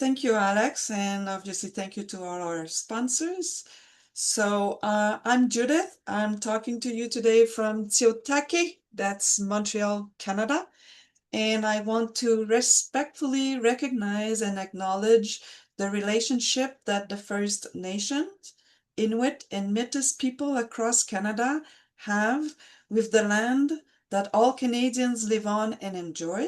Thank you, Alex, and obviously thank you to all our sponsors. So I'm Judith. I'm talking to you today from Tiotaki, that's Montreal, Canada. And I want to respectfully recognize and acknowledge the relationship that the First Nations, Inuit, and Métis people across Canada have with the land that all Canadians live on and enjoy.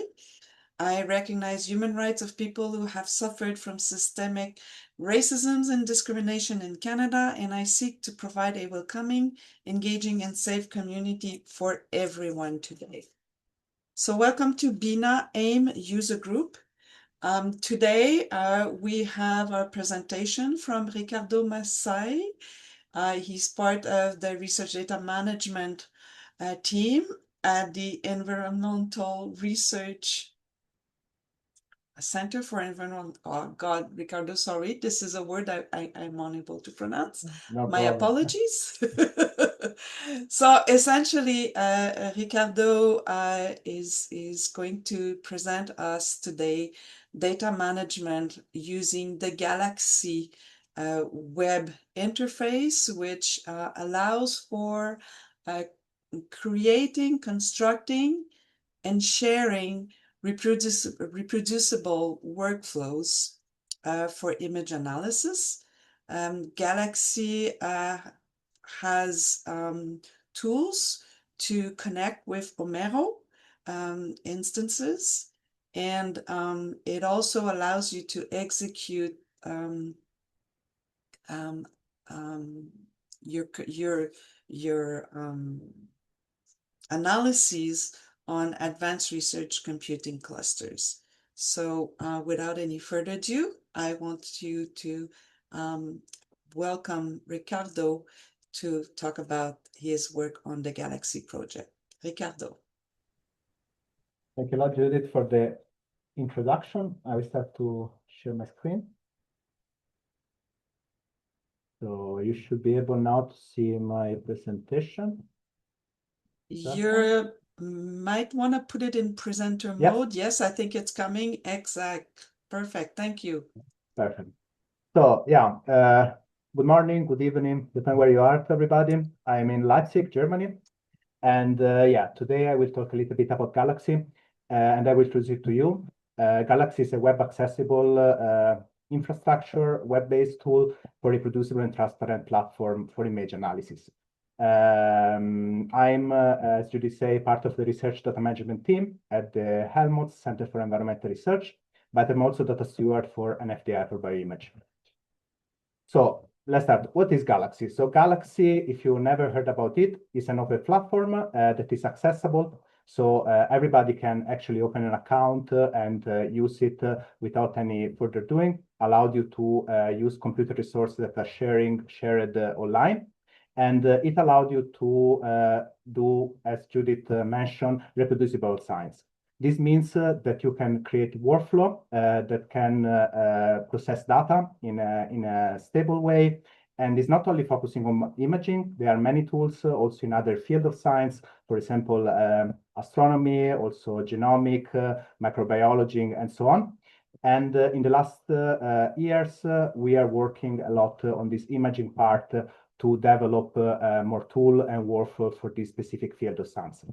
I recognize human rights of people who have suffered from systemic racism and discrimination in Canada, and I seek to provide a welcoming, engaging, and safe community for everyone today. So welcome to BINA AIMM user group. Today we have our presentation from Ricardo Massai. He's part of the research data management team at the Environmental Research Center for Environment. Oh God, Ricardo, sorry, this is a word I'm unable to pronounce. No My problem. apologies. So essentially, Ricardo is going to present us today data management using the Galaxy web interface, which allows for creating, constructing, and sharing reproducible workflows for image analysis. Galaxy has tools to connect with Omero instances, and it also allows you to execute your analyses on advanced research computing clusters. So without any further ado, I want you to welcome Ricardo to talk about his work on the Galaxy project. Ricardo. Thank you a lot, Judith, for the introduction. I will start to share my screen. So you should be able now to see my presentation. You might want to put it in presenter mode. Yes, I think it's coming. Exact. Perfect. Thank you. Perfect. So yeah, good morning, good evening, depending where you are, everybody. I'm in Leipzig, Germany. And yeah, today I will talk a little bit about Galaxy, and I will introduce it to you. Galaxy is a web accessible infrastructure, web-based tool for reproducible and transparent platform for image analysis. I'm, as Judy say, part of the research data management team at the Helmholtz Center for Environmental Research, but I'm also data steward for an FDI for bioimage. So let's start. What is Galaxy? So Galaxy, if you never heard about it, is an open platform that is accessible. So everybody can actually open an account and use it without any further doing. Allowed you to use computer resources that are shared online. And it allowed you to do, as Judith mentioned, reproducible science. This means that you can create workflow that can process data in a stable way. And it's not only focusing on imaging. There are many tools also in other fields of science, for example, astronomy, also genomic, microbiology, and so on. And in the last years, we are working a lot on this imaging part to develop more tool and workflow for this specific field of science.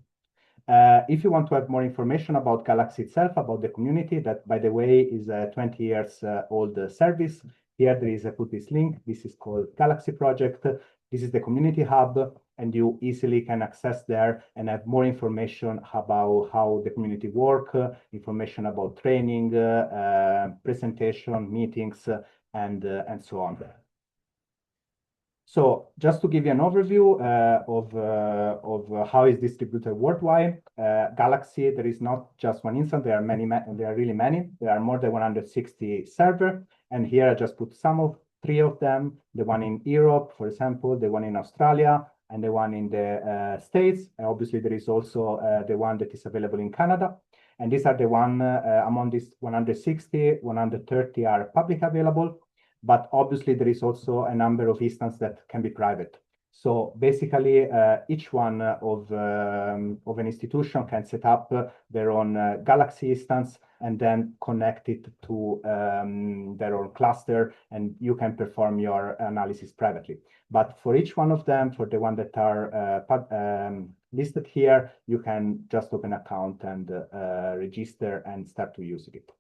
If you want to have more information about Galaxy itself, about the community, that, by the way, is a 20 years old service, here there is, I put this link. This is called Galaxy Project. This is the community hub, and you easily can access there and have more information about how the community work, information about training, presentation, meetings, and so on. So just to give you an overview of how is distributed worldwide, Galaxy, there is not just one instance, there are really many. There are more than 160 servers. And here I just put three of them, the one in Europe, for example, the one in Australia, and the one in the States. And obviously, there is also the one that is available in Canada. And these are the one among these 160, 130 are public available. But obviously, there is also a number of instances that can be private. So basically, each one of an institution can set up their own Galaxy instance and then connect it to their own cluster, and you can perform your analysis privately. But for each one of them, for the one that are listed here, you can just open an account and register and start to use it.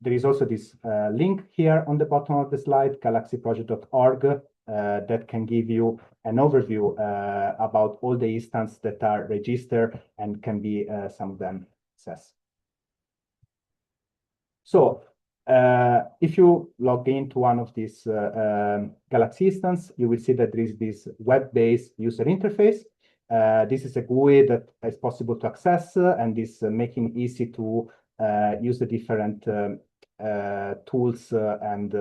There is also this link here on the bottom of the slide, galaxyproject.org, that can give you an overview about all the instances that are registered and can be some of them accessed. So if you log into one of these Galaxy instances, you will see that there is this web-based user interface. This is a GUI that is possible to access and is making it easy to use the different tools and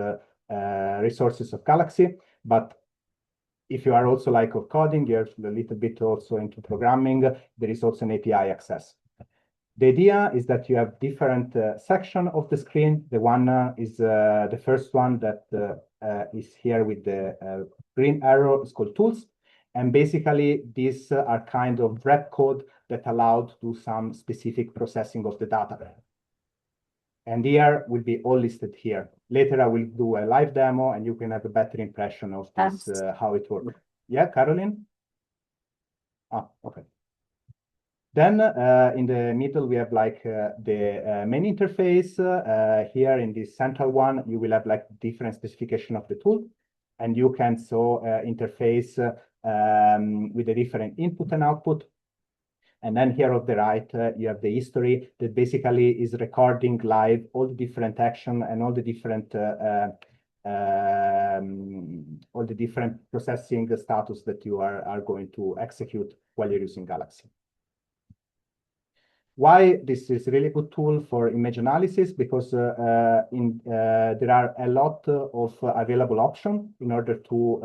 resources of Galaxy. But if you are also like of coding, you're a little bit also into programming, there is also an API access. The idea is that you have different sections of the screen. The one is the first one that is here with the green arrow is called Tools. And basically, these are kind of wrap code that allow to do some specific processing of the data. And here will be all listed here. Later, I will do a live demo, and you can have a better impression of this, how it works. Yeah, Caroline? Ah, okay. Then in the middle, we have like the main interface. Here in this central one, you will have like different specification of the tool. And you can so interface with the different input and output. And then here on the right, you have the history that basically is recording live all the different action and all the different processing status that you are going to execute while you're using Galaxy. Why this is a really good tool for image analysis? Because there are a lot of available options in order to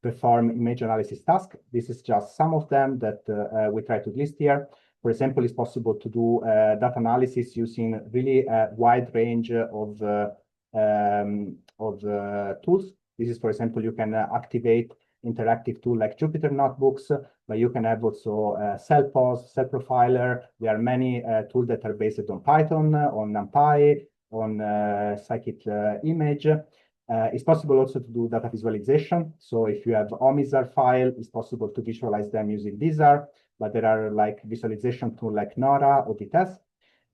perform image analysis tasks. This is just some of them that we try to list here. For example, it's possible to do data analysis using really a wide range of tools. This is, for example, you can activate interactive tool like Jupyter Notebooks, but you can have also CellPos, CellProfiler. There are many tools that are based on Python, on NumPy, on scikit-image. It's possible also to do data visualization. So if you have OMISAR file, it's possible to visualize them using DISAR, but there are like visualization tools like Nora or DTES.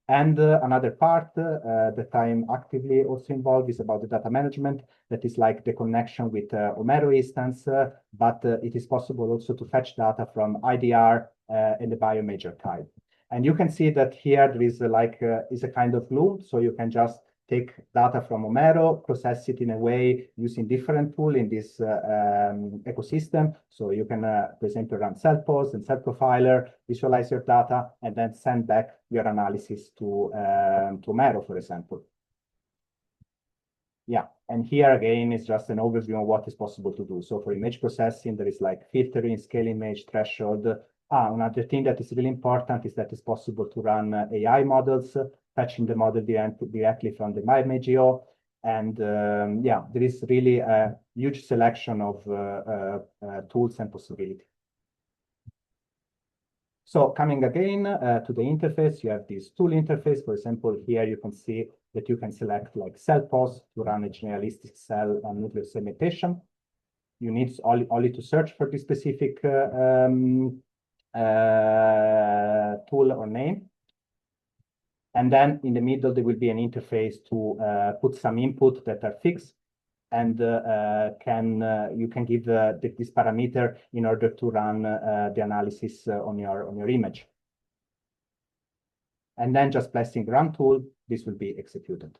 And another part that I'm actively also involved is about the data management. That is like the connection with Homero instance, but it is possible also to fetch data from IDR and the bioimage archive. And you can see that here there is is a kind of glue, so you can just take data from Homero, process it in a way using different tool in this ecosystem. So you can, for example, run CellPos and CellProfiler, visualize your data, and then send back your analysis to Homero, for example. Yeah, and here again is just an overview of what is possible to do. So for image processing, there is like filtering, scale image, threshold. Another thing that is really important is that it's possible to run AI models, fetching the model directly from the MyImageO. And yeah, there is really a huge selection of tools and possibilities. So coming again to the interface, you have this tool interface. For example, here you can see that you can select like CellPos to run a generalistic cell and nuclear segmentation. You need only to search for this specific tool or name. And then in the middle, there will be an interface to put some input that are fixed. And you can give this parameter in order to run the analysis on your image. And then just pressing run tool, this will be executed.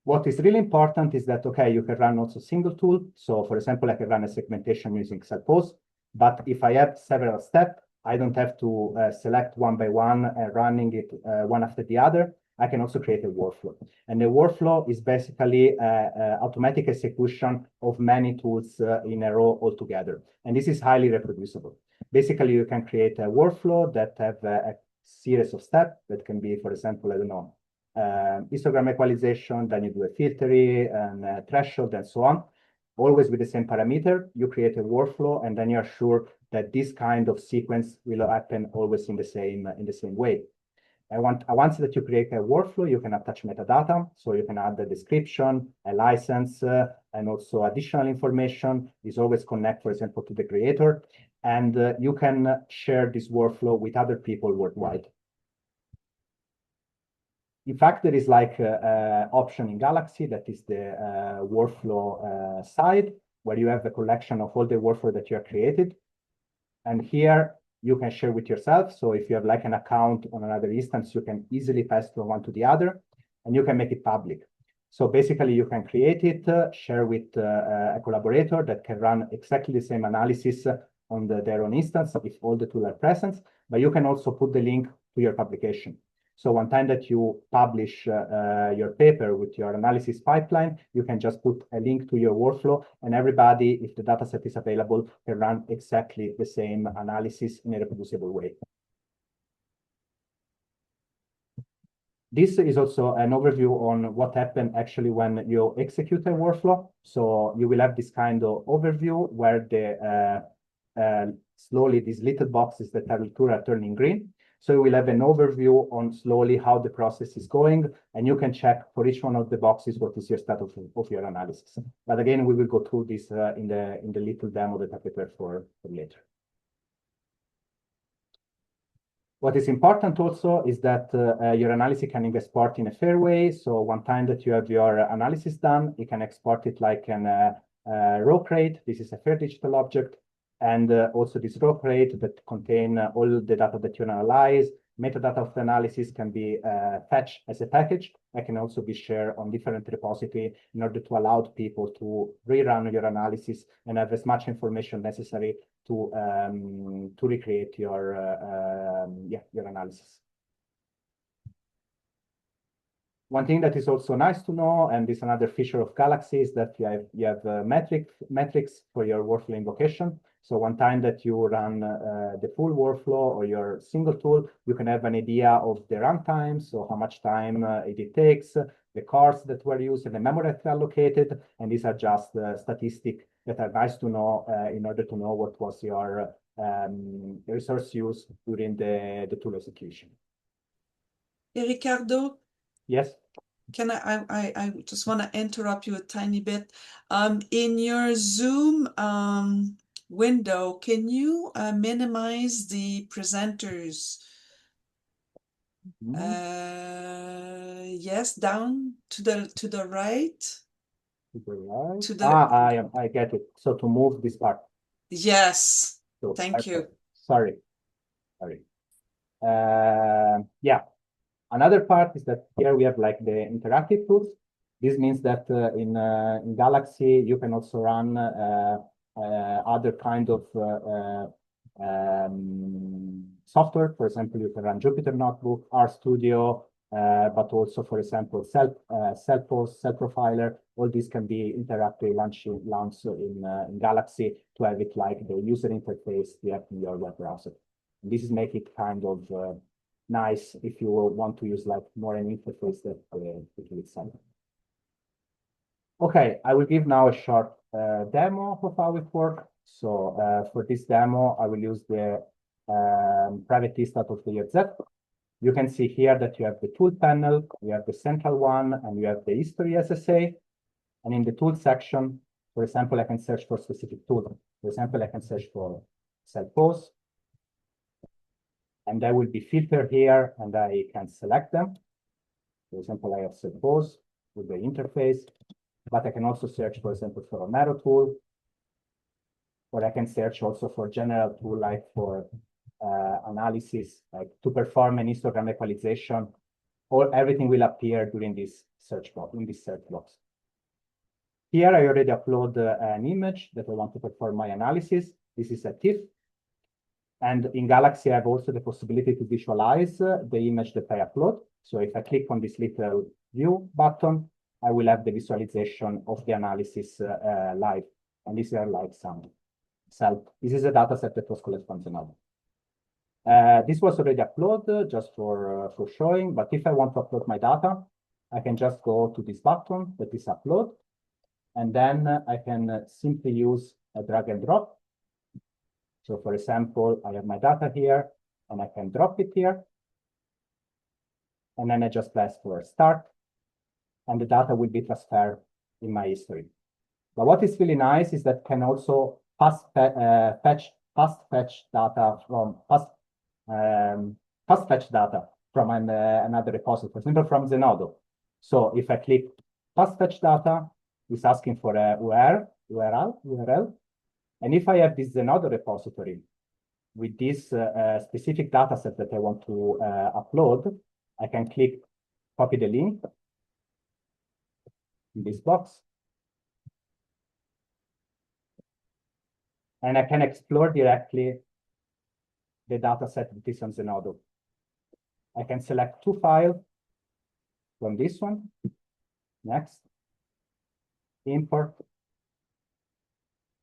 What is really important is that, okay, you can run also single tool. So for example, I can run a segmentation using CellPos, but if I have several steps, I don't have to select one by one and running it one after the other. I can also create a workflow. And the workflow is basically automatic execution of many tools in a row altogether. And this is highly reproducible. Basically, you can create a workflow that have a series of steps that can be, for example, I don't know, histogram equalization, then you do a filtering and a threshold and so on. always with the same parameter. You create a workflow, and then you're sure that this kind of sequence will happen always in the same way. And once that you create a workflow, you can attach metadata. So you can add the description, a license, and also additional information. This always connect, for example, to the creator. And you can share this workflow with other people worldwide. In fact, there is like an option in Galaxy that is the workflow side, where you have a collection of all the workflow that you have created. And here you can share with yourself. So if you have like an account on another instance, you can easily pass from one to the other, and you can make it public. So basically you can create it, share with a collaborator that can run exactly the same analysis on their own instance if all the tools are present, but you can also put the link to your publication. So one time that you publish your paper with your analysis pipeline, you can just put a link to your workflow, and everybody, if the dataset is available, can run exactly the same analysis in a reproducible way. This is also an overview on what happened actually when you execute a workflow. So you will have this kind of overview where slowly these little boxes that are turning green. So you will have an overview on slowly how the process is going, and you can check for each one of the boxes what is your status of your analysis. But again, we will go through this in the little demo that I prepared for later. What is important also is that your analysis can export in a fair way. So one time that you have your analysis done, you can export it like an raw crate. This is a fair digital object. And also this raw crate that contain all the data that you analyze. Metadata of the analysis can be fetched as a package. It can also be shared on different repositories in order to allow people to rerun your analysis and have as much information necessary to recreate your analysis. One thing that is also nice to know, and is another feature of Galaxy, is that you have metrics for your workflow invocation. So one time that you run the full workflow or your single tool, you can have an idea of the runtime, so how much time it takes, the cars that were used, and the memory that are allocated, and these are just statistics that are nice to know in order to know what was your resource use during the tool execution. Hey, Ricardo? Yes? Can I just want to interrupt you a tiny bit. In your Zoom window, can you minimize the presenters? Yes, down to the right. To the right. To the I get it. So to move this part. Yes. So, Thank you. Sorry. Yeah. Another part is that here we have like the interactive tools. This means that in Galaxy, you can also run other kind of software. For example, you can run Jupyter Notebook, RStudio, but also, for example, Cellpost, Cellprofiler. All these can be interactive launched in Galaxy to have it like the user interface you have in your web browser. And this is make it kind of nice if you want to use like more an interface that itself. Okay, I will give now a short demo of how it works. So for this demo, I will use the private list out of the YZ. You can see here that you have the tool panel, you have the central one, and you have the history SSA. And in the tool section, for example, I can search for specific tool. For example, I can search for Cellpost. And they will be filtered here, and I can select them. For example, I have Cellpost with the interface, but I can also search, for example, for a Mero tool, or I can search also for general tool like for analysis, like to perform an histogram equalization, or everything will appear during this search box, in this search box. Here I already upload an image that I want to perform my analysis. This is a TIFF. And in Galaxy, I have also the possibility to visualize the image that I upload. So if I click on this little view button, I will have the visualization of the analysis live. And these are like some this is a data set that was collected from Zenova. This was already uploaded just for showing, but if I want to upload my data, I can just go to this button that is upload. And then I can simply use a drag and drop. So for example, I have my data here, and I can drop it here. And then I just press for start, and the data will be transferred in my history. But what is really nice is that can also fast fetch data from another repository, for example, from Zenodo. So if I click fast fetch data, it's asking for a URL. And if I have this Zenodo repository with this specific data set that I want to upload, I can click copy the link in this box. And I can explore directly the data set that is on Zenodo. I can select two files from this one. Next, import,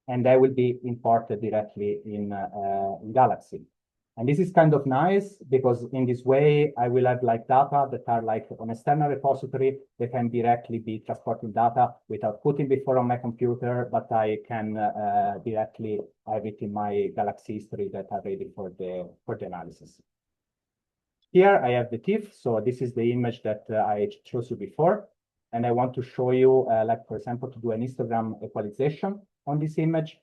and they will be imported directly in Galaxy. And this is kind of nice because in this way, I will have like data that are like on external repository. They can directly be transporting data without putting before on my computer, but I can directly have it in my Galaxy history that are ready for the analysis. Here I have the TIFF. So this is the image that I showed you before. And I want to show you, like, for example, to do an histogram equalization on this image.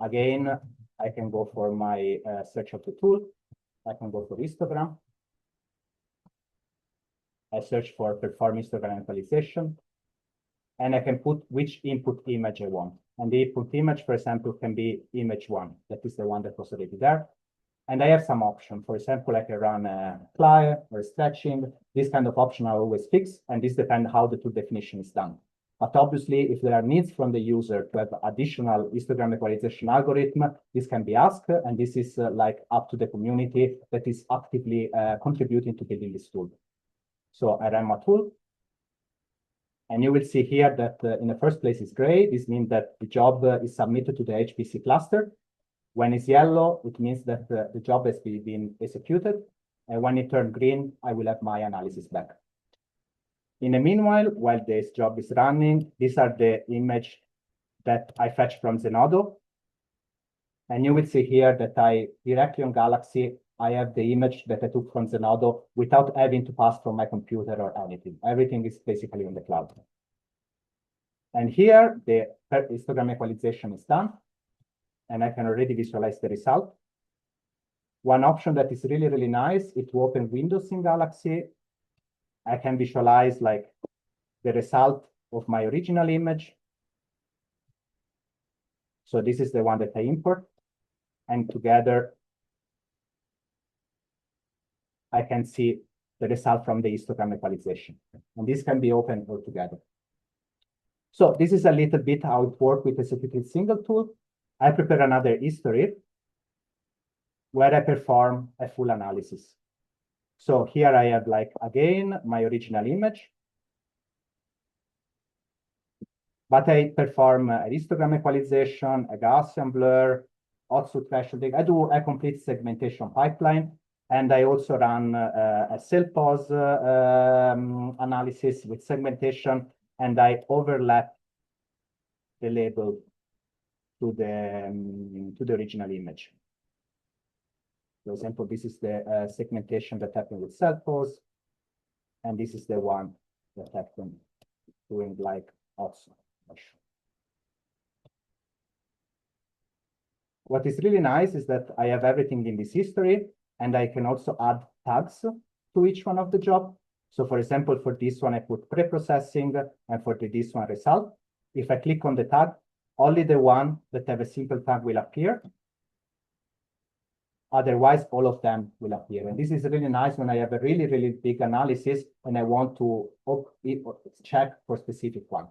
Again, I can go for my search of the tool. I can go for histogram. I search for perform histogram equalization. And I can put which input image I want. And the input image, for example, can be image 1. That is the one that was already there. And I have some option. For example, I can run a apply or stretching. This kind of option are always fixed, and this depends how the tool definition is done. But obviously, if there are needs from the user to have additional histogram equalization algorithm, this can be asked, and this is like up to the community that is actively contributing to building this tool. So I run my tool, and you will see here that in the first place is gray. This means that the job is submitted to the HPC cluster. When it's yellow, it means that the job has been executed. And when it turns green, I will have my analysis back. In the meanwhile, while this job is running, these are the image that I fetched from Zenodo. And you will see here that I directly on Galaxy, I have the image that I took from Zenodo without having to pass from my computer or anything. Everything is basically on the cloud. And here, the histogram equalization is done. And I can already visualize the result. One option that is really, really nice is to open Windows in Galaxy. I can visualize like the result of my original image. So this is the one that I import. And together, I can see the result from the histogram equalization. And this can be opened all together. So this is a little bit how it works with executed single tool. I prepare another history where I perform a full analysis. So here I have like, again, my original image. But I perform a histogram equalization, a Gaussian blur, also thresholding. I do a complete segmentation pipeline. And I also run a cell pause analysis with segmentation. And I overlap the label to the original image. For example, this is the segmentation that happened with cell pause, and this is the one that happened doing like also. What is really nice is that I have everything in this history, and I can also add tags to each one of the job. So for example, for this one, I put pre-processing, and for this one, result. If I click on the tag, only the one that have a simple tag will appear. Otherwise, all of them will appear. And this is really nice when I have a really, really big analysis and I want to check for specific one.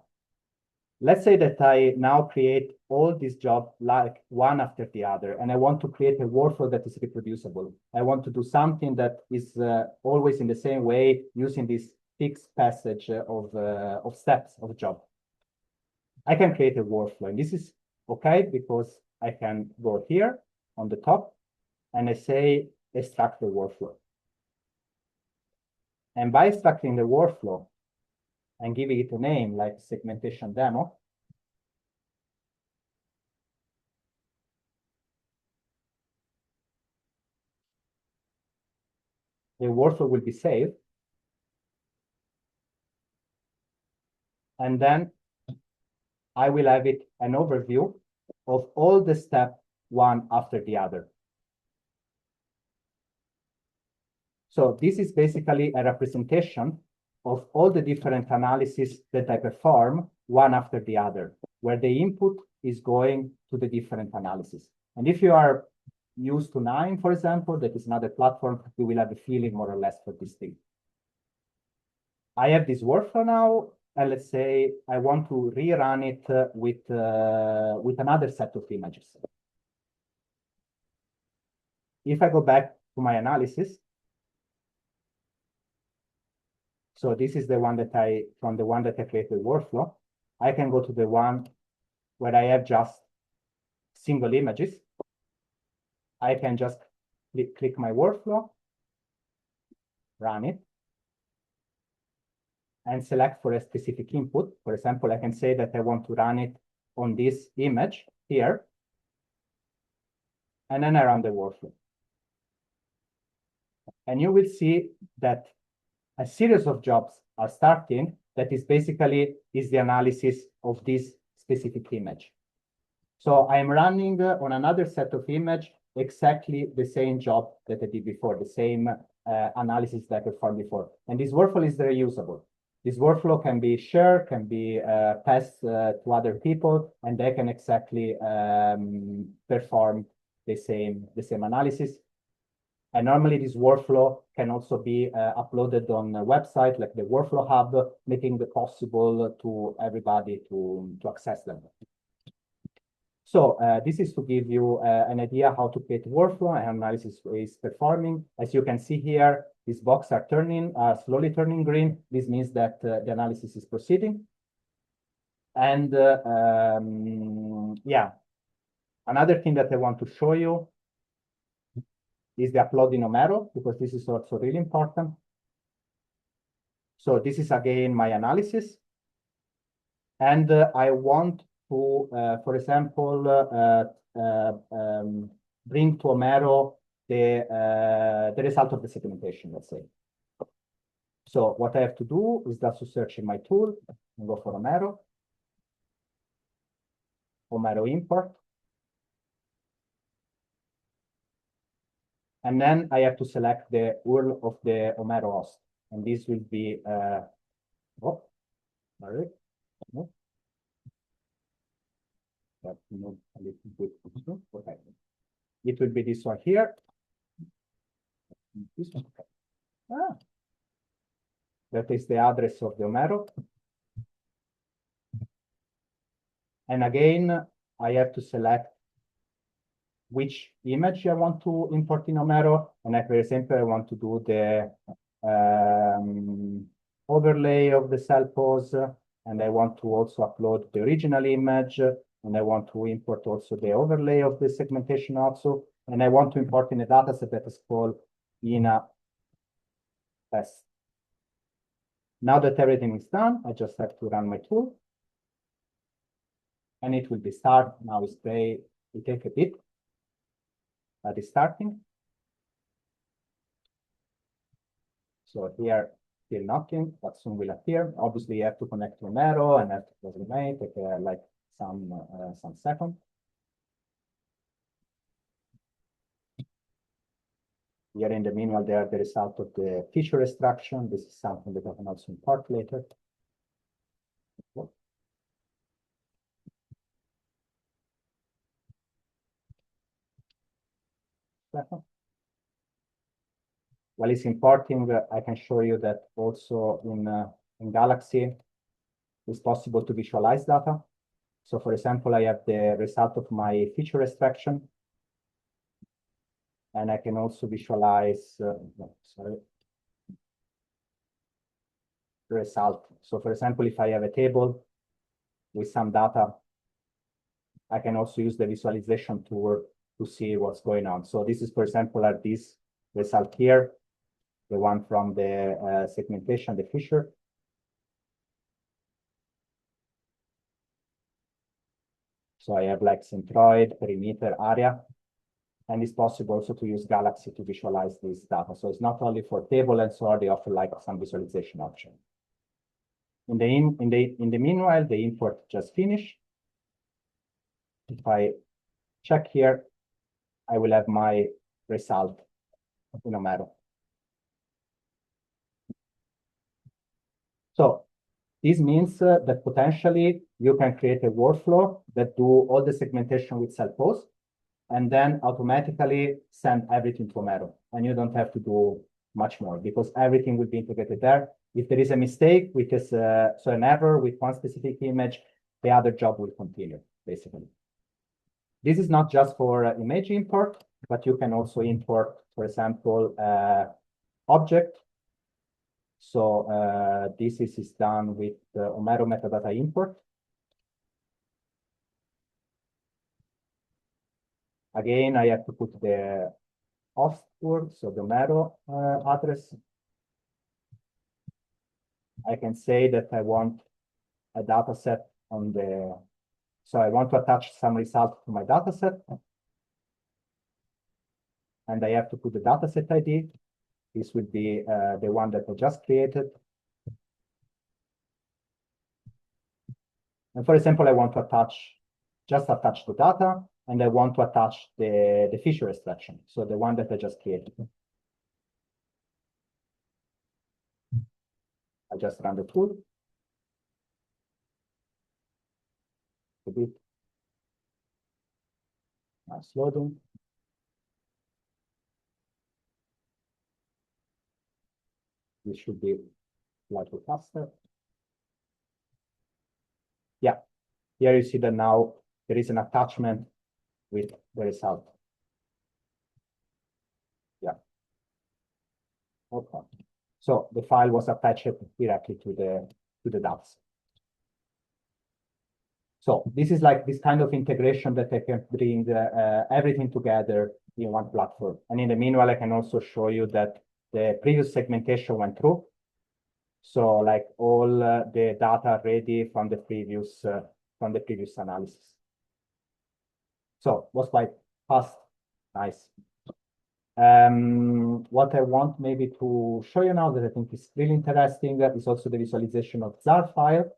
Let's say that I now create all these jobs like one after the other, and I want to create a workflow that is reproducible. I want to do something that is always in the same way using this fixed passage of steps of a job. I can create a workflow, and this is okay because I can go here on the top and I say extract the workflow. And by extracting the workflow and giving it a name like segmentation demo, the workflow will be saved. And then I will have it an overview of all the steps one after the other. So this is basically a representation of all the different analyses that I perform one after the other, where the input is going to the different analyses. And if you are used to AIMM, for example, that is another platform, you will have a feeling more or less for this thing. I have this workflow now, and let's say I want to rerun it with another set of images. If I go back to my analysis, so this is the one that from the one that I created workflow, I can go to the one where I have just single images. I can just click my workflow, run it, and select for a specific input. For example, I can say that I want to run it on this image here, and then I run the workflow. And you will see that a series of jobs are starting that is basically the analysis of this specific image. So I'm running on another set of image exactly the same job that I did before, the same analysis that I performed before. And this workflow is reusable. This workflow can be shared, can be passed to other people, and they can exactly perform the same analysis. And normally this workflow can also be uploaded on a website like the Workflow Hub, making it possible to everybody to access them. So this is to give you an idea how to create workflow and analysis is performing. As you can see here, these boxes are slowly turning green. This means that the analysis is proceeding. And yeah, another thing that I want to show you is the upload in Omero, because this is also really important. So this is again my analysis. And I want to, for example, bring to Omero the result of the segmentation, let's say. So what I have to do is just to search in my tool and go for Omero import. And then I have to select the URL of the Omero host. And this will be, oh, sorry. No. That move a little bit. Okay. It will be this one here. This one. Okay. Ah. That is the address of the Omero. And again, I have to select which image I want to import in Omero. And for example, I want to do the overlay of the cell pose. And I want to also upload the original image. And I want to import also the overlay of the segmentation also. And I want to import in a dataset that is called INA test. Now that everything is done, I just have to run my tool. And it will be start. Now it take a bit. That is starting. So here, still nothing, but soon will appear. Obviously, you have to connect to Omero and have to close the main, take like some seconds. Here in the meanwhile, there are the result of the feature extraction. This is something that I can also import later. While it's importing, I can show you that also in Galaxy, it's possible to visualize data. So for example, I have the result of my feature extraction. And I can also visualize, the result. So for example, if I have a table with some data, I can also use the visualization tool to see what's going on. So this is, for example, this result here, the one from the segmentation, the feature. So I have like centroid, perimeter, area. And it's possible also to use Galaxy to visualize this data. So it's not only for table and so on, they offer like some visualization option. In the meanwhile, the import just finished. If I check here, I will have my result in Omero. So this means that potentially you can create a workflow that do all the segmentation with self-post and then automatically send everything to Omero. And you don't have to do much more because everything will be integrated there. If there is a mistake, which is so an error with one specific image, the other job will continue, basically. This is not just for image import, but you can also import, for example, object. So this is done with the Omero metadata import. Again, I have to put the host word, so the Omero address. I can say that I want a data set on the, so I want to attach some result to my data set. And I have to put the data set ID. This will be the one that I just created. And for example, I want to just attach the data, and I want to attach the feature extraction, so the one that I just created. I just run the tool. A bit. Nice loading. This should be slightly faster. Yeah, here you see that now there is an attachment with the result. Yeah. Okay. So the file was attached directly to the data. So this is like this kind of integration that I can bring everything together in one platform. And in the meanwhile, I can also show you that the previous segmentation went through. So like all the data ready from the previous analysis. So was quite fast, nice. What I want maybe to show you now that I think is really interesting is also the visualization of ZAR file.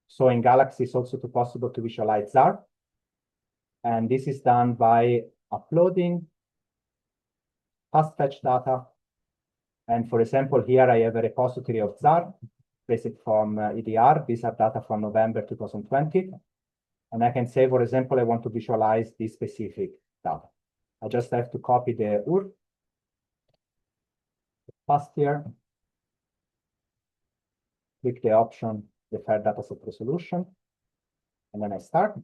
So in Galaxy, it's also possible to visualize ZAR. And this is done by uploading fast fetch data. And for example, here I have a repository of ZAR, based from EDR. These are data from November 2020. And I can say, for example, I want to visualize this specific data. I just have to copy the URL, paste here, click the option, the fair dataset resolution, and then I start.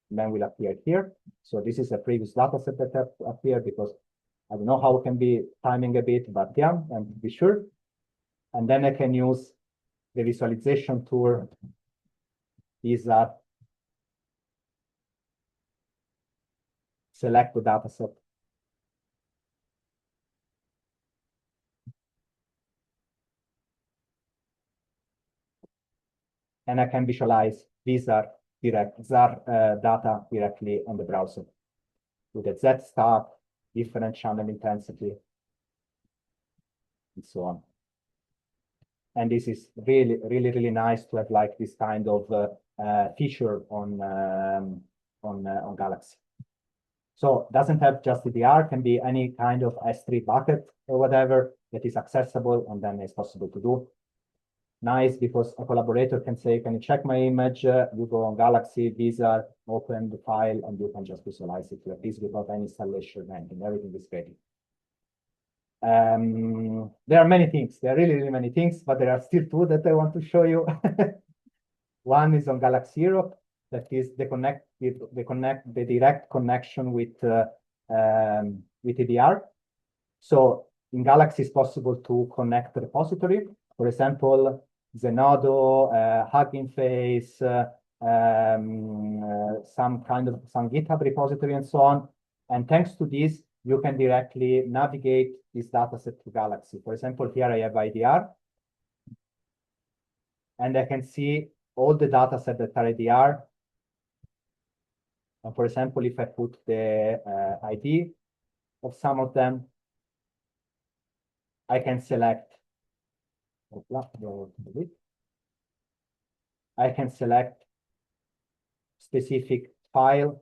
And then will appear here. So this is a previous dataset that have appeared because I don't know how it can be timing a bit, but yeah, and to be sure. And then I can use the visualization tool. These are select the dataset. And I can visualize these are direct ZAR data directly on the browser with a Z star, different channel intensity, and so on. And this is really, really, really nice to have like this kind of feature on Galaxy. So it doesn't have just EDR, can be any kind of S3 bucket or whatever that is accessible, and then it's possible to do. Nice, because a collaborator can say, can you check my image? You go on Galaxy, Visa, open the file, and you can just visualize it like this without any installation, and everything is ready. There are many things. There are really, really many things, but there are still two that I want to show you. One is on Galaxy Europe, that is the direct connection with EDR. So in Galaxy, it's possible to connect the repository. For example, Zenodo, Hugging Face, some GitHub repository and so on. And thanks to this, you can directly navigate this dataset to Galaxy. For example, here I have IDR, and I can see all the datasets that are IDR And for example, if I put the ID of some of them, I can select. I can select specific file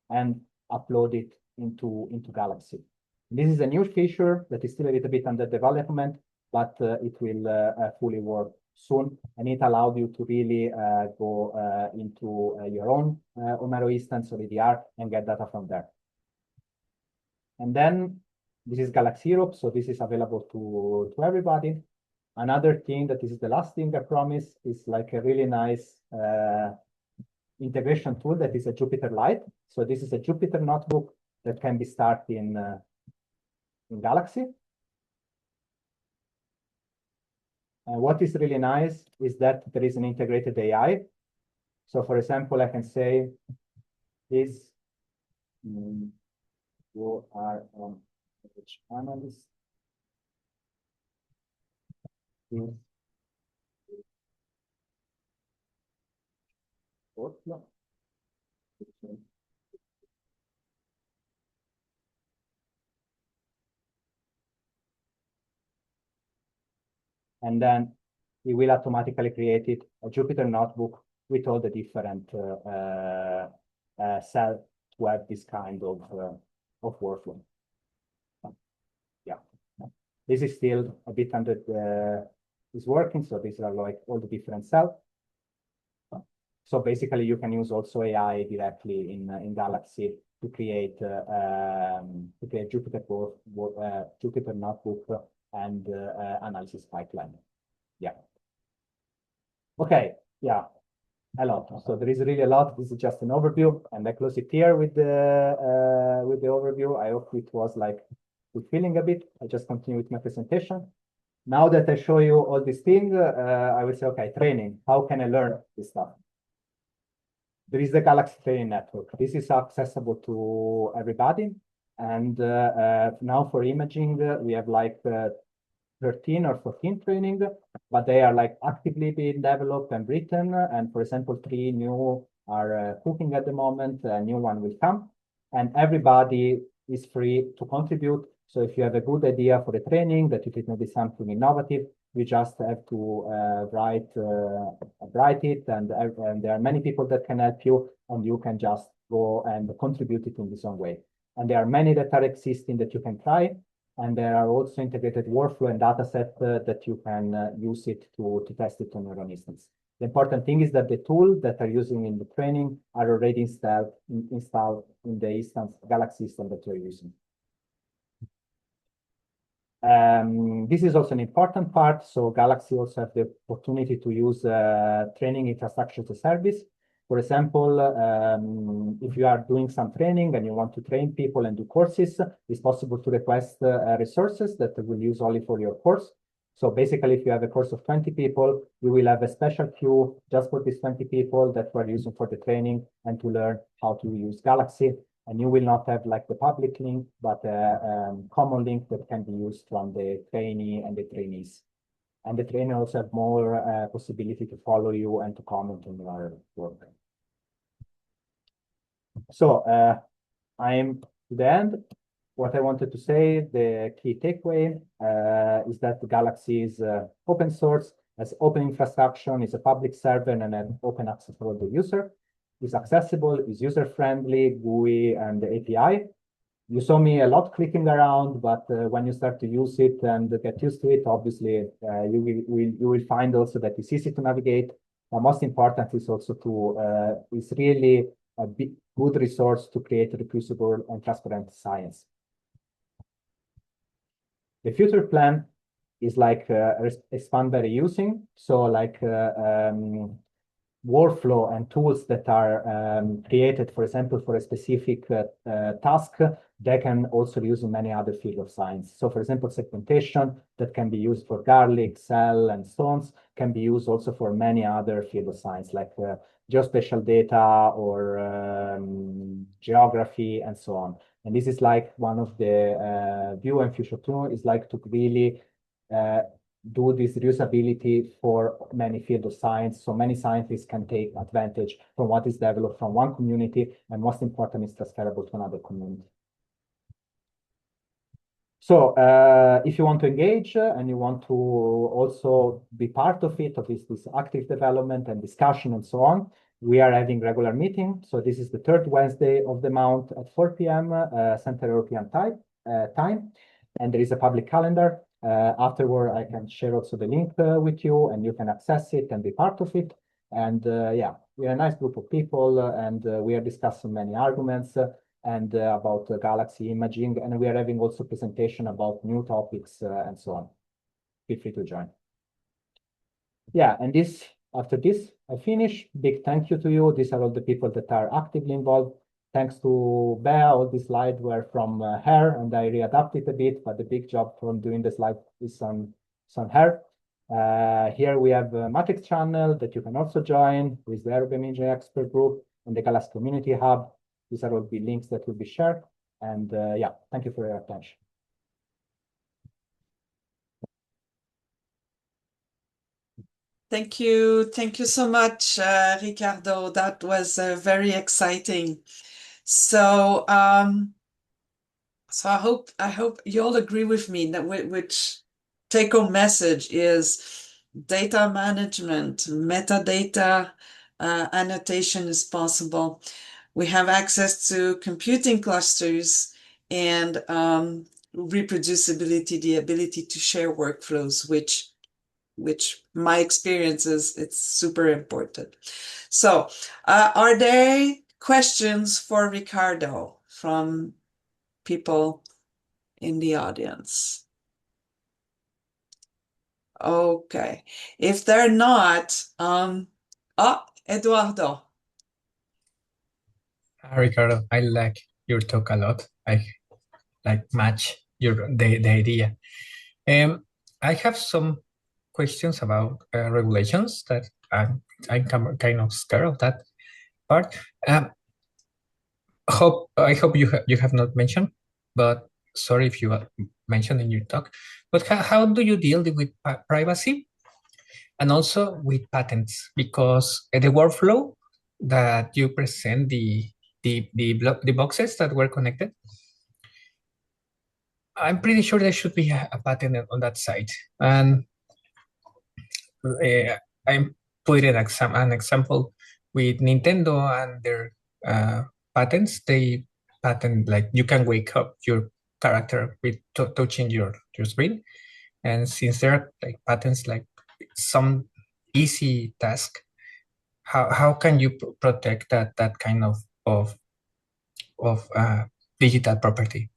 and upload it into Galaxy. This is a new feature that is still a little bit under development, but it will fully work soon. And it allowed you to really go into your own Omero instance or EDR and get data from there. And then this is Galaxy Europe, so this is available to everybody. Another thing that is the last thing I promise is like a really nice integration tool that is a Jupyter Lite. So this is a Jupyter notebook that can be started in Galaxy. And what is really nice is that there is an integrated AI. So for example, I can say this, you are on which analyst. This workflow. And then it will automatically create it a Jupyter notebook with all the different cells to have this kind of workflow. Yeah, this is still a bit under is working. So these are like all the different cells. So basically, you can use also AI directly in Galaxy to create Jupyter Jupyter notebook and analysis pipeline. Yeah. Okay. Yeah. A lot. So there is really a lot. This is just an overview, and I close it here with the overview. I hope it was like fulfilling a bit. I just continue with my presentation. Now that I show you all these things, I will say, okay, training. How can I learn this stuff? There is the Galaxy Training Network. This is accessible to everybody. And now for imaging, we have like 13 or 14 training, but they are like actively being developed and written. And for example, 3 new are cooking at the moment. A new one will come. And everybody is free to contribute. So if you have a good idea for the training, that you think maybe something innovative, you just have to write it, and there are many people that can help you, and you can just go and contribute it in this own way. And there are many that are existing that you can try, and there are also integrated workflow and data set that you can use it to test it on your own instance. The important thing is that the tool that are using in the training are already installed in the instance Galaxy system that you're using. This is also an important part. So Galaxy also have the opportunity to use training infrastructure as a service. For example, if you are doing some training and you want to train people and do courses, it's possible to request resources that will use only for your course. So basically, if you have a course of 20 people, you will have a special queue just for these 20 people that we're using for the training and to learn how to use Galaxy. And you will not have like the public link, but a common link that can be used from the trainee and the trainees. And the trainer also have more possibility to follow you and to comment on your work. So I'm to the end. What I wanted to say, the key takeaway is that the Galaxy is open source, has open infrastructure, is a public server, and an open access for the user. Is accessible, is user-friendly, GUI, and the API. You saw me a lot clicking around, but when you start to use it and get used to it, obviously you will find also that it's easy to navigate. But most important is also it's really a good resource to create reproducible and transparent science. The future plan is like expand by reusing. So like workflow and tools that are created, for example, for a specific task, they can also use in many other fields of science. So for example, segmentation that can be used for garlic, cell, and stones can be used also for many other fields of science, like geospatial data or geography and so on. And this is like one of the view and future tools is like to really do this reusability for many fields of science, so many scientists can take advantage from what is developed from one community, and most important, is transferable to another community. So if you want to engage and you want to also be part of it, of this active development and discussion and so on, we are having regular meetings. So this is the third Wednesday of the month at 4 p.m. Central European time. And there is a public calendar. Afterward, I can share also the link with you, and you can access it and be part of it. And yeah, we are a nice group of people, and we are discussing many arguments and about galaxy imaging, and we are having also presentation about new topics and so on. Feel free to join. Yeah, and after this, I finish. Big thank you to you. These are all the people that are actively involved. Thanks to Bea, all these slides were from her, and I readapted a bit, but the big job from doing the slide is on her. Here we have a Matrix channel that you can also join with the Urban Engineering Expert Group and the Galaxy Community Hub. These are all the links that will be shared. And yeah, thank you for your attention. Thank you. Thank you so much, Ricardo. That was very exciting. So, so I hope you all agree with me that which take-home message is data management, metadata, annotation is possible. We have access to computing clusters and reproducibility, the ability to share workflows, which my experience is it's super important. So are there questions for Ricardo from people in the audience? Okay. If they're not, Eduardo. Ricardo, I like your talk a lot. I like match the idea. I have some questions about regulations that I'm kind of scared of that part. I hope you have not mentioned, but sorry if you mentioned in your talk. But how do you deal with privacy and also with patents? Because the workflow that you present, the boxes that were connected, I'm pretty sure there should be a patent on that side. And I'm putting an example with Nintendo and their patents. They patent like you can wake up your character with touching your screen. And since there are like patents like some easy task, how can you protect that kind of digital property?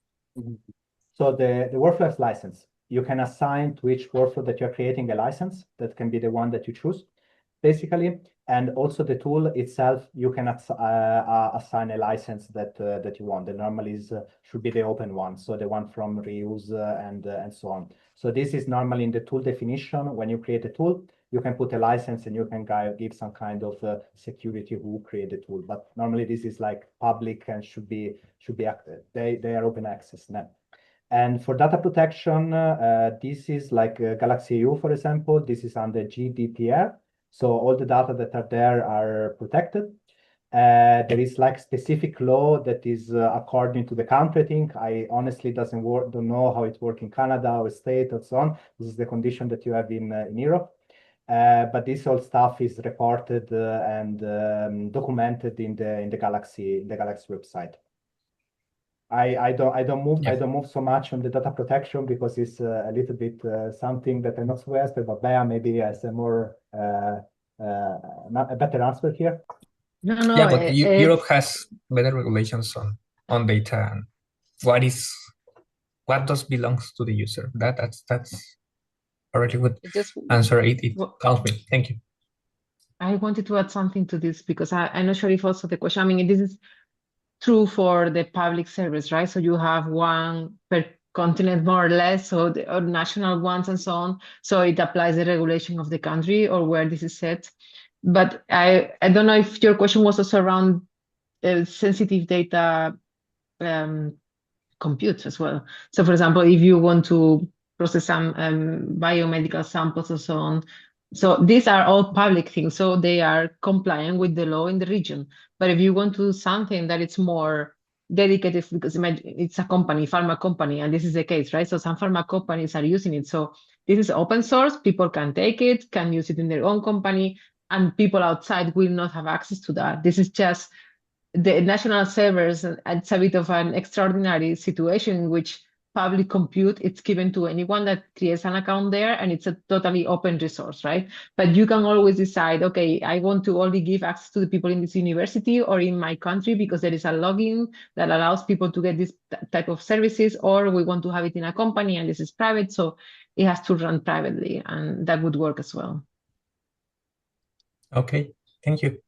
So the workflow is license. You can assign to each workflow that you're creating a license that can be the one that you choose, basically. And also the tool itself, you can assign a license that you want. The normally should be the open one, so the one from reuse and so on. So this is normally in the tool definition. When you create a tool, you can put a license and you can give some kind of security who create the tool. But normally this is like public and should be they are open access now. And for data protection, this is like Galaxy EU, for example. This is under GDPR. So all the data that are there are protected. There is like specific law that is according to the country. I think I honestly don't know how it works in Canada or state or so on. This is the condition that you have in Europe. But this all stuff is reported and documented in the Galaxy website. I don't move so much on the data protection because it's a little bit something that I'm not so expert, but Bea maybe has a more a better answer here. No, Yeah, but Europe has better regulations on data and what does belongs to the user. That's a really good answer. It calms me. Thank you. I wanted to add something to this because I'm not sure if also the question, I mean, this is true for the public service, right? So you have one per continent more or less, so or national ones and so on. So it applies the regulation of the country or where this is set. But I don't know if your question was also around sensitive data compute as well. So for example, if you want to process some biomedical samples and so on. So these are all public things, so they are compliant with the law in the region. But if you want to do something that it's more dedicated, because it's a company, pharma company, and this is the case, right? So some pharma companies are using it. So this is open source, people can take it, can use it in their own company, and people outside will not have access to that. This is just the national servers, and it's a bit of an extraordinary situation in which public compute it's given to anyone that creates an account there, and it's a totally open resource, right? But you can always decide, okay, I want to only give access to the people in this university or in my country because there is a login that allows people to get this type of services, or we want to have it in a company and this is private, so it has to run privately, and that would work as well. Okay, thank you.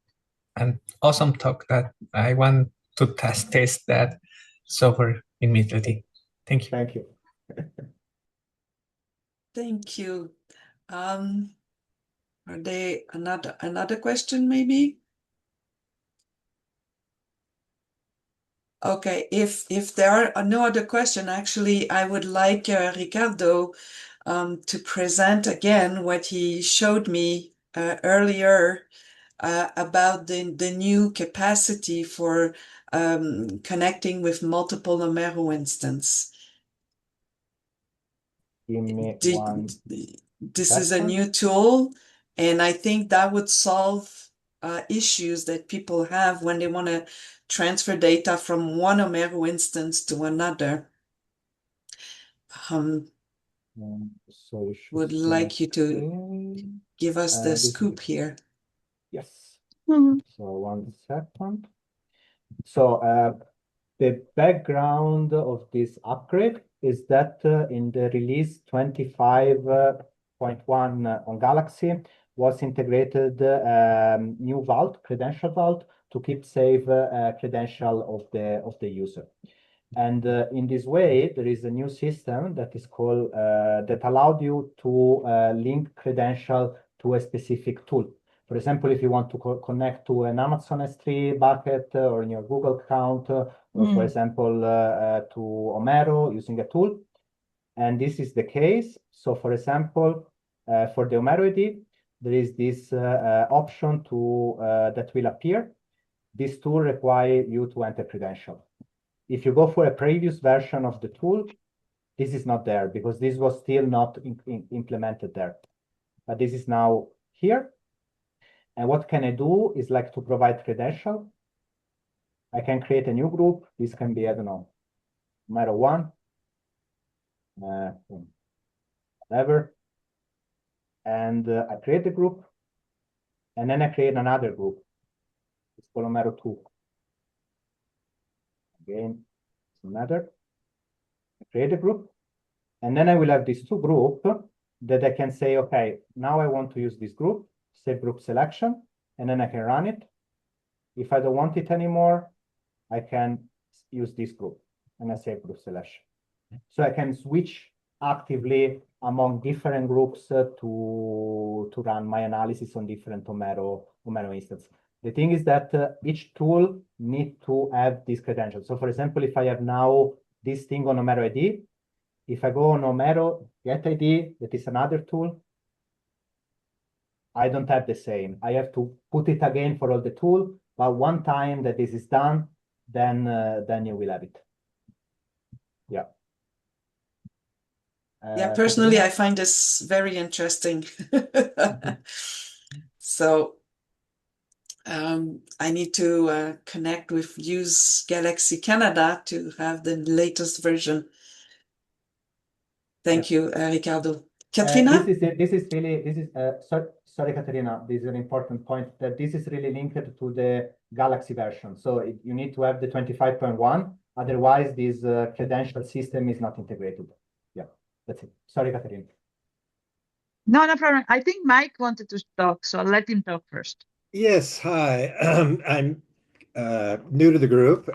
An awesome talk that I want to test that software immediately. Thank you. Thank you. Thank you. Are there another question maybe? Okay, if there are no other question, actually, I would like Ricardo to present again what he showed me earlier about the new capacity for connecting with multiple Omero instance. Give me one This is a second. new tool, and I think that would solve issues that people have when they want to transfer data from one Omero instance to another. So we should Would see like my you to screen. give us the This is scoop it. here. Yes. So 1 second. So the background of this upgrade is that in the release 25.1 on Galaxy was integrated new vault, credential vault, to keep safe credential of the user. And in this way, there is a new system that is called that allowed you to link credential to a specific tool. For example, if you want to connect to an Amazon S3 bucket or in your Google account, or for example, to Omero using a tool. And this is the case. So for example, for the Omero ID, there is this option to that will appear. This tool requires you to enter credential. If you go for a previous version of the tool, this is not there because this was still not implemented there. But this is now here. And what can I do is like to provide credential. I can create a new group. This can be, I don't know, matter one, whatever. And I create the group. And then I create another group. It's called matter two. Again, it's another. I create a group. And then I will have these two groups that I can say, okay, now I want to use this group, save group selection, and then I can run it. If I don't want it anymore, I can use this group and I save group selection. So I can switch actively among different groups to run my analysis on different Omero instances. The thing is that each tool needs to have these credentials. So for example, if I have now this thing on Omero ID, if I go on Omero get ID, that is another tool, I don't have the same. I have to put it again for all the tool, but one time that this is done, then you will have it. Yeah. Yeah, personally, Caterina? I find this very interesting. So I need to connect with Use Galaxy Canada to have the latest version. Thank you, Ricardo. Katrina? Sorry, Caterina, this is an important point that this is really linked to the Galaxy version. So you need to have the 25.1, otherwise this credential system is not integrated. Yeah, that's it. Sorry, Caterina. No, no problem. I think Mike wanted to talk, so I'll let him talk first. Yes, hi. I'm new to the group.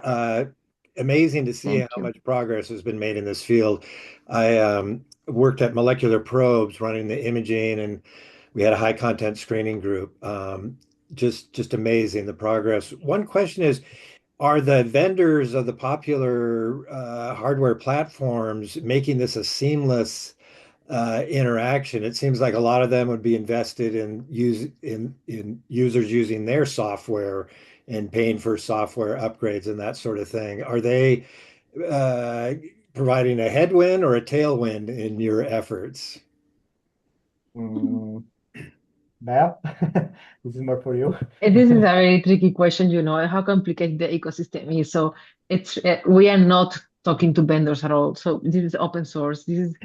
Amazing to see Thank how you. much progress has been made in this field. I worked at Molecular Probes running the imaging, and we had a high content screening group. Just amazing the progress. One question is, are the vendors of the popular hardware platforms making this a seamless interaction. It seems like a lot of them would be invested in users using their software and paying for software upgrades and that sort of thing. Are they uh, providing a headwind or a tailwind in your efforts? Mm, Bea, this is more for you. This is a very tricky question, how complicated the ecosystem is. So it's we are not talking to vendors at all. So this is open source. This is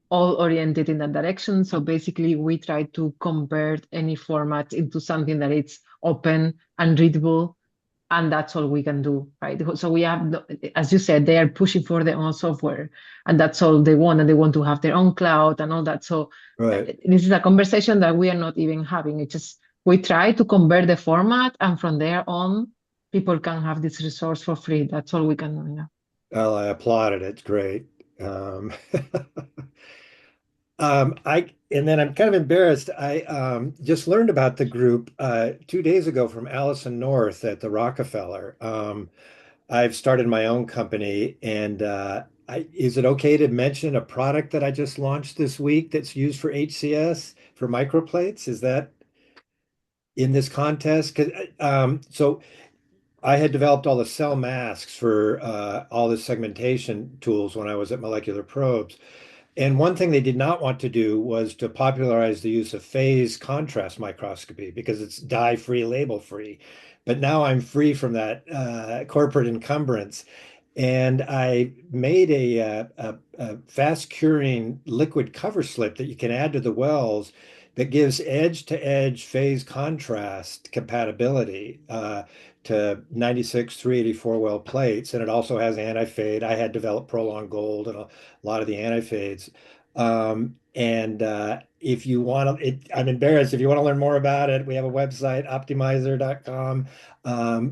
all oriented in that direction. So basically, we try to convert any format into something that it's open and readable, and that's all we can do, right? So we have, as you said, they are pushing for their own software, and that's all they want, and they want to have their own cloud and all that. So Right. this is a conversation that we are not even having. It's just we try to convert the format, and from there on, people can have this resource for free. That's all we can do. Yeah. Well, I applaud it. It's great. Um, and then I'm kind of embarrassed. I just learned about the group 2 days ago from Allison North at the Rockefeller. I've started my own company, and is it okay to mention a product that I just launched this week that's used for HCS for microplates? Is that in this contest? So I had developed all the cell masks for all the segmentation tools when I was at Molecular Probes. And one thing they did not want to do was to popularize the use of phase contrast microscopy because it's dye-free, label-free. But now I'm free from that corporate encumbrance. And I made a fast curing liquid cover slip that you can add to the wells that gives edge to edge phase contrast compatibility to 96 384 well plates. And it also has anti-fade. I had developed Prolonged Gold and a lot of the anti-fades. And if you want to, I'm embarrassed. If you want to learn more about it, we have a website, optimizer.com.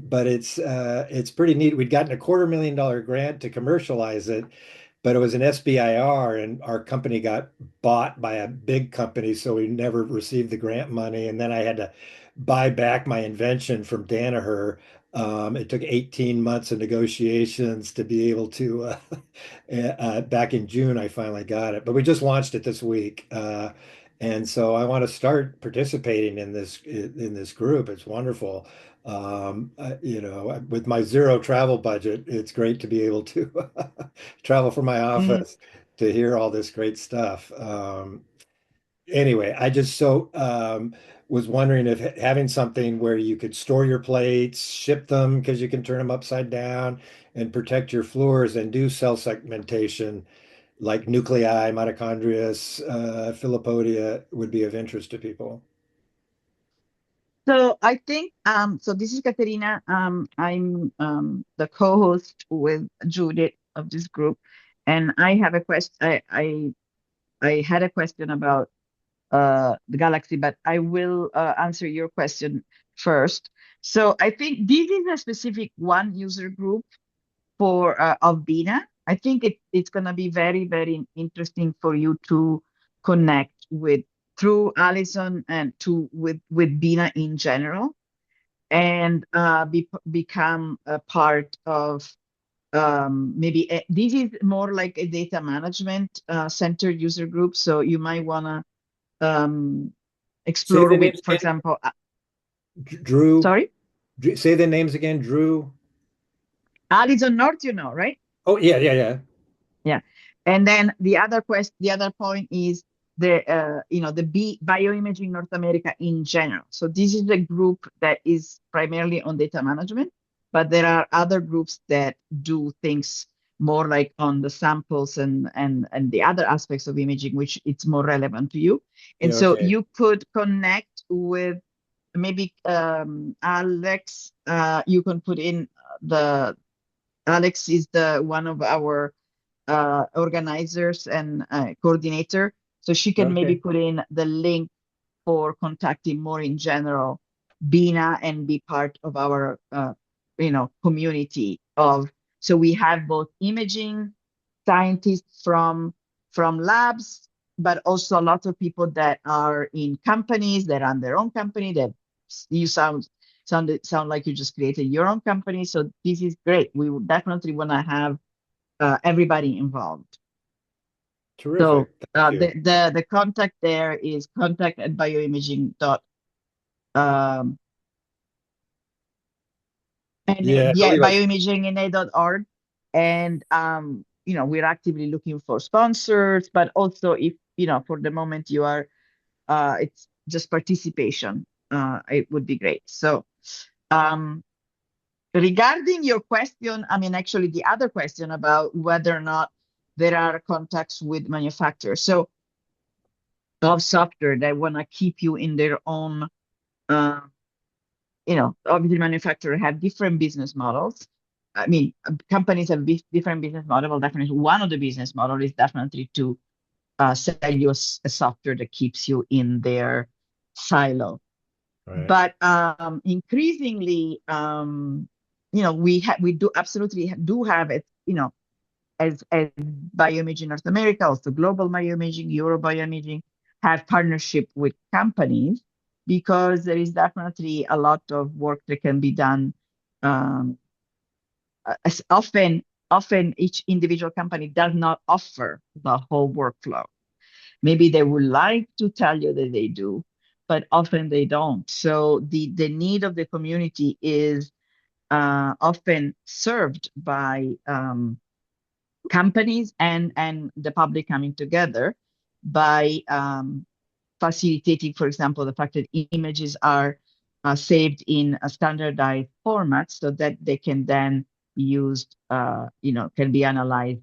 But it's pretty neat. We'd gotten a $250,000 grant to commercialize it, but it was an SBIR, and our company got bought by a big company, so we never received the grant money. And then I had to buy back my invention from Danaher. It took 18 months of negotiations to be able to. Back in June, I finally got it, but we just launched it this week. And so I want to start participating in this group. It's wonderful. With my zero travel budget, it's great to be able to travel from my Mm. office to hear all this great stuff. Anyway, I just was wondering if having something where you could store your plates, ship them because you can turn them upside down and protect your floors and do cell segmentation like nuclei, mitochondria, filopodia would be of interest to people. So I think so this is Katerina. I'm the co-host with Judith of this group, and I have a question. I had a question about the galaxy, but I will answer your question first. So I think this is a specific one user group for of Bina. I think it's gonna be very, very interesting for you to connect with through Allison and with Bina in general, and become a part of this is more like a data management centered user group. So you might wanna Say explore the with, names for again. example, Drew. sorry, Say the names again. Drew. Allison North, right? Oh, yeah, yeah, yeah. Yeah. And then the other point is the bioimaging North America in general. So this is a group that is primarily on data management, but there are other groups that do things more like on the samples and the other aspects of imaging, which it's more relevant to you. And Yeah, so okay. you could connect with maybe Alex. You can put in the Alex is the one of our organizers and coordinator. So she can maybe Okay. put in the link for contacting more in general Bina and be part of our community of. So we have both imaging scientists from labs, but also a lot of people that are in companies that run their own company that you sound like you just created your own company. So this is great. We would definitely want to have everybody involved. Terrific. Thank you. the contact there is contact@bioimaging dot Yeah, I believe bioimagingna.org. And we're actively looking for sponsors, but also if for the moment you are it's just participation, it would be great. So regarding your question, actually the other question about whether or not there are contacts with manufacturers, so of software that want to keep you in their own obviously manufacturers have different business models. Companies have different business models. Well, definitely one of the business model is definitely to sell you a software that keeps you in their silo. Right. But increasingly, we do absolutely do have it, as Bioimaging North America, also Global Bioimaging, Euro Bioimaging have partnership with companies, because there is definitely a lot of work that can be done. As often each individual company does not offer the whole workflow. Maybe they would like to tell you that they do, but often they don't. So the need of the community is often served by companies and the public coming together by facilitating, for example, the fact that images are saved in a standardized format so that they can then be used, can be analyzed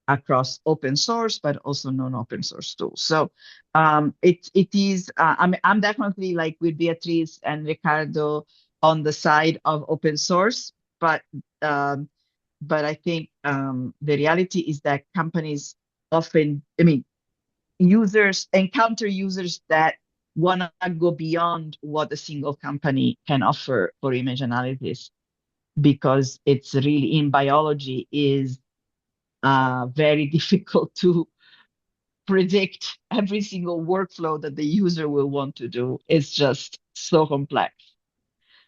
across open source, but also non-open source tools. So it is, I'm definitely like with Beatriz and Ricardo on the side of open source, but I think the reality is that companies often, users encounter users that want to go beyond what a single company can offer for image analysis, because it's really in biology is very difficult to predict every single workflow that the user will want to do. It's just so complex.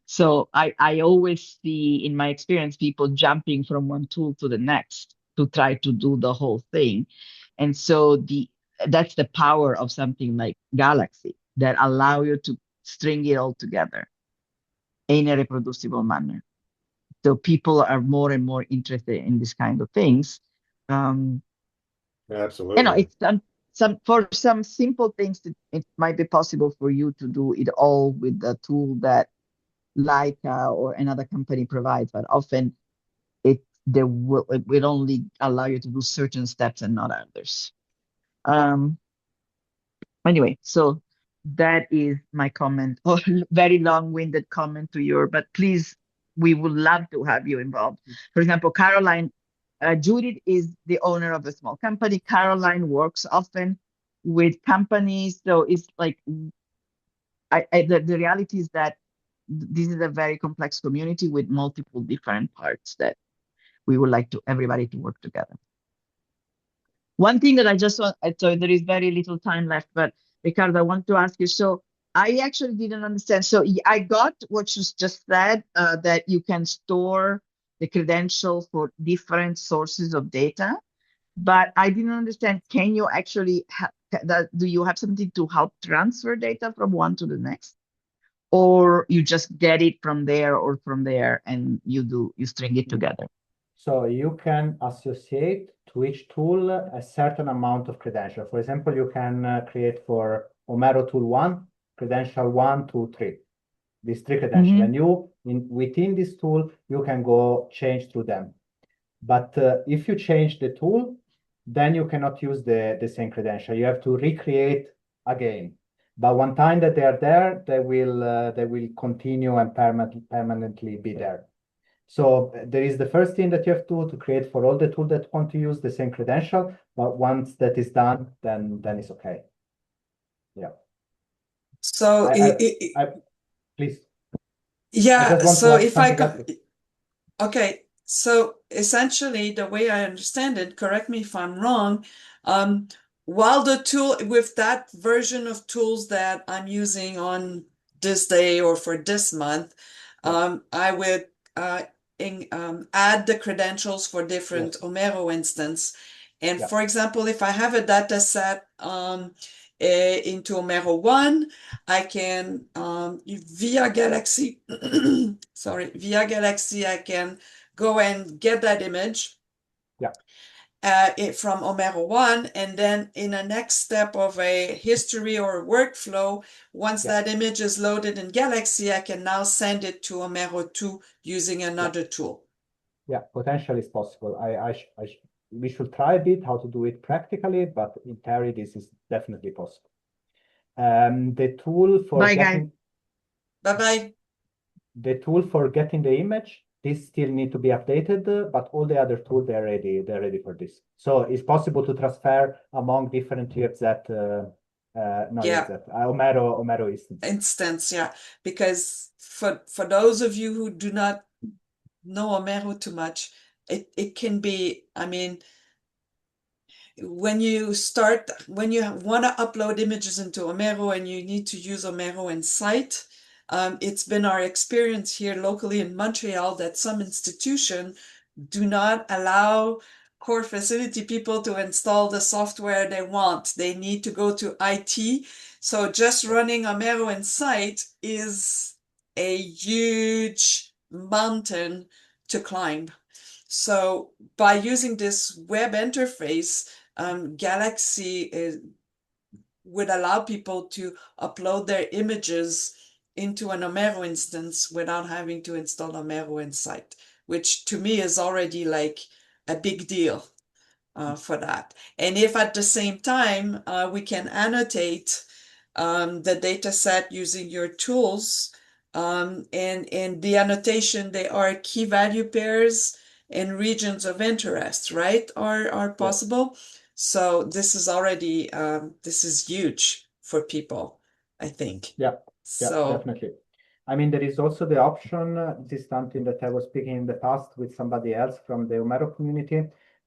So I always see in my experience people jumping from one tool to the next to try to do the whole thing. And so that's the power of something like Galaxy that allow you to string it all together in a reproducible manner. So people are more and more interested in this kind of things. Absolutely. It's for some simple things, it might be possible for you to do it all with a tool that Leica or another company provides, but often it will only allow you to do certain steps and not others. Anyway, so that is my comment, or very long-winded comment to your, but please, we would love to have you involved. For example, Caroline, Judith is the owner of a small company. Caroline works often with companies, so it's like the reality is that this is a very complex community with multiple different parts that we would like everybody to work together. One thing that I just want, so there is very little time left, but Ricardo, I want to ask you, so I actually didn't understand. So I got what you just said, that you can store the credentials for different sources of data, but I didn't understand, can you actually, do you have something to help transfer data from one to the next? Or you just get it from there or from there and you string it together? So you can associate to each tool a certain amount of credential. For example, you can create for Omero tool 1, credential 1, 2, 3. These 3 credentials. And you, within this tool, you can go change through them. But if you change the tool, then you cannot use the same credential. You have to recreate again. But one time that they are there, they will continue and permanently be there. So there is the first thing that you have to create for all the tools that want to use the same credential. But once that is done, then it's okay. Yeah. So please. yeah. So if I go. Okay, so essentially, the way I understand it, correct me if I'm wrong, while the tool, with that version of tools that I'm using on this day or for this month, I would add the credentials for different Omero instance, And Yeah. for example, if I have a data set into Homero 1, I can, via Galaxy, via Galaxy, I can go and get that image from Homero 1, and then in a next step of a history or workflow, once that image is loaded in Galaxy, I can now send it to Homero 2 using another tool. Yeah, potentially it's possible. We should try a bit how to do it practically, but in theory, this is definitely possible. The tool for Bye, getting Bye-bye. the tool for getting the image, this still need to be updated, but all the other tools they're ready for this. So it's possible to transfer among different Homero instance, yeah. Because for those of you who do not know Homero too much, it can be, I mean, when you want to upload images into Homero and you need to use Homero in site, it's been our experience here locally in Montreal that some institutions do not allow core facility people to install the software they want. They need to go to IT. So just running Homero in site is a huge mountain to climb. So by using this web interface, Galaxy would allow people to upload their images into an Homero instance without having to install Homero in site, which to me is already like a big deal for that. And if at the same time we can annotate the data set using your tools, and the annotation, they are key value pairs and regions of interest, right, are possible. So this is already, this is huge for people, I think. Yeah, So definitely. I mean, there is also the option, this is something that I was speaking in the past with somebody else from the Homero community.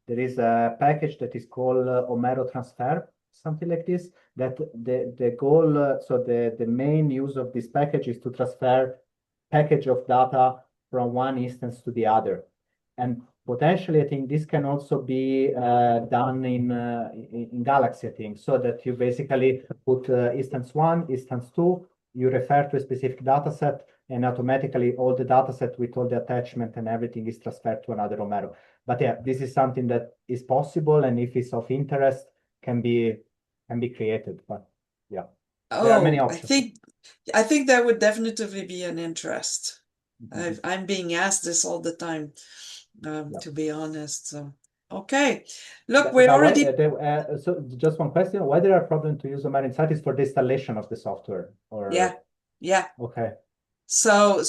There is a package that is called Homero Transfer, something like this, that the goal, so the main use of this package is to transfer package of data from one instance to the other. And potentially, I think this can also be done in Galaxy, I think, so that you basically put instance 1, instance 2, you refer to a specific data set, and automatically all the data set with all the attachment and everything is transferred to another Homero. But yeah, this is something that is possible, and if it's of interest, can be created. But yeah, there are many options. I think there would definitely be an interest. I'm being asked this all the time, to be honest. So, okay. Look, we already... so just one question. Why there are problems to use Homero in site is for the installation of the software? Or... Yeah. Okay. So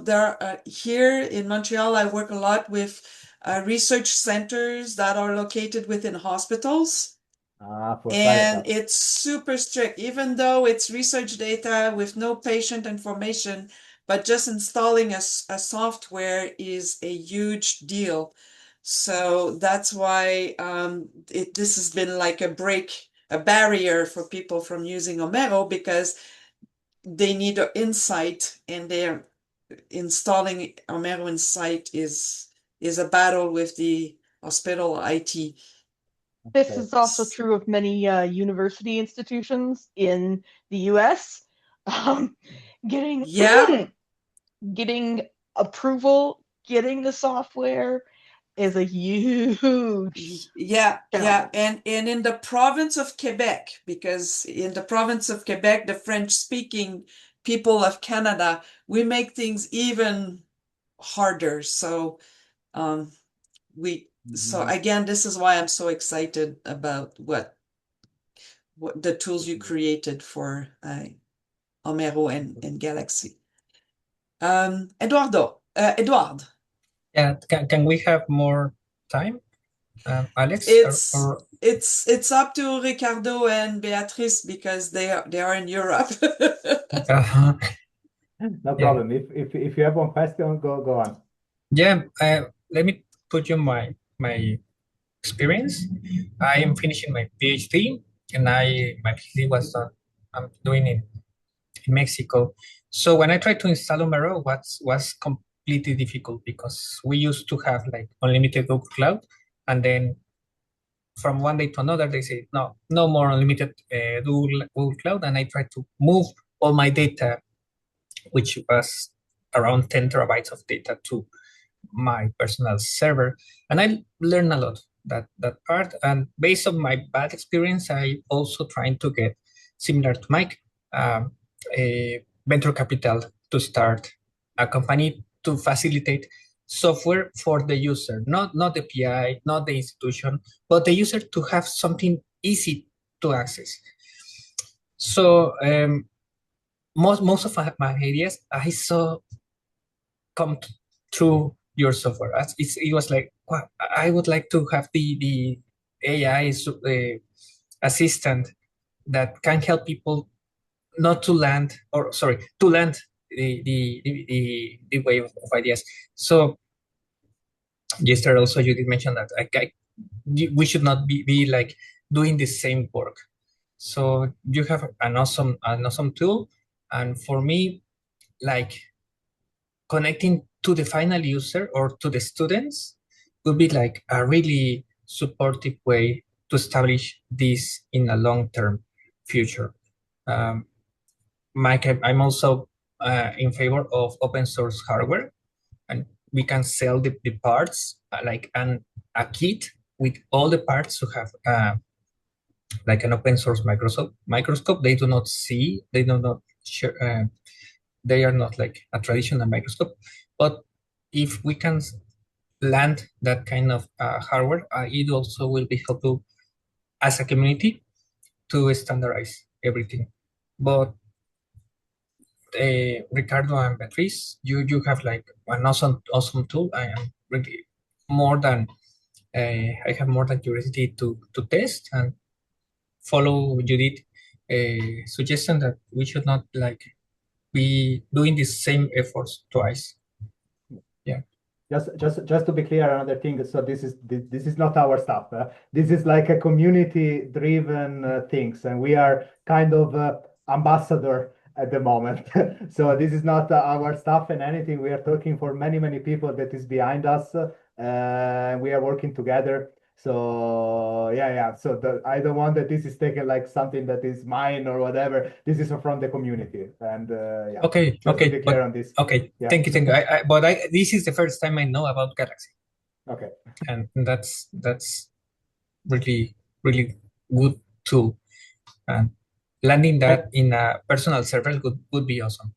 there here in Montreal, I work a lot with research centers that are located within hospitals. And it's super strict, even though it's research data with no patient information, but just installing a software is a huge deal. So that's why this has been like a barrier for people from using Homero, because they need an insight, and they're installing Homero in site is a battle with the hospital IT. This is also true of many university institutions in the US. Getting approval, getting the software is a huge challenge. And in the province of Quebec, because in the province of Quebec, the French-speaking people of Canada, we make things even harder. So so again, this is why I'm so excited about what the tools you created for Homero and Galaxy. Eduard. Yeah, can we have more time, Alex? It's up to Ricardo and Beatrice, because they are in Europe. No problem. If you have one question, go on. Yeah, let me put you my experience. I am finishing my PhD, and my PhD was I'm doing it in Mexico. So when I tried to install Homero, was completely difficult, because we used to have like unlimited Google Cloud, and then from one day to another, they say, no, no more unlimited Google Cloud. And I tried to move all my data, which was around 10 terabytes of data, to my personal server. And I learned a lot that part. And based on my bad experience, I also trying to get, similar to Mike, a venture capital to start a company to facilitate software for the user, not the PI, not the institution, but the user to have something easy to access. So most of my ideas I saw come through your software. It was like, wow, I would like to have the AI assistant that can help people not to land, or sorry, to land the way of ideas. So yesterday also you did mention that we should not be like doing the same work. So you have an awesome tool, and for me, like, connecting to the final user or to the students would be like a really supportive way to establish this in a long-term future. Mike, I'm also in favor of open source hardware, and we can sell the parts, like a kit with all the parts to have like an open source microscope. They do not see, they do not share, they are not like a traditional microscope. But if we can land that kind of hardware, it also will be helpful as a community to standardize everything. But Ricardo and Beatriz, you have like an awesome tool. I am really more than I have more than curiosity to test and follow Judith suggestion that we should not like be doing the same efforts twice. Yeah. Just to be clear, another thing. So this is not our stuff. This is like a community-driven things, and we are kind of ambassador at the moment. So this is not our stuff and anything. We are talking for many people that is behind us. We are working together. So yeah. So I don't want that this is taken like something that is mine or whatever. This is from the community, and yeah. Okay. Just to be clear on this. Okay. Yeah. Thank you. But this is the first time I know about Galaxy. Okay. And that's really good tool. And landing that in a personal server would be awesome.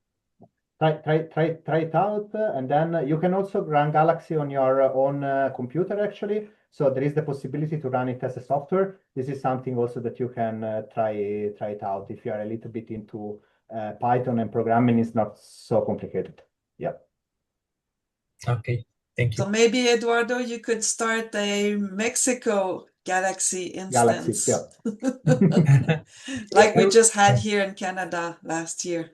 Try it out, and then you can also run Galaxy on your own computer, actually. So there is the possibility to run it as a software. This is something also that you can try it out if you are a little bit into Python, and programming is not so complicated. Yeah. Okay, thank you. So maybe, Eduardo, you could start a Mexico Galaxy instance. Yeah. Like we just had here in Canada last year.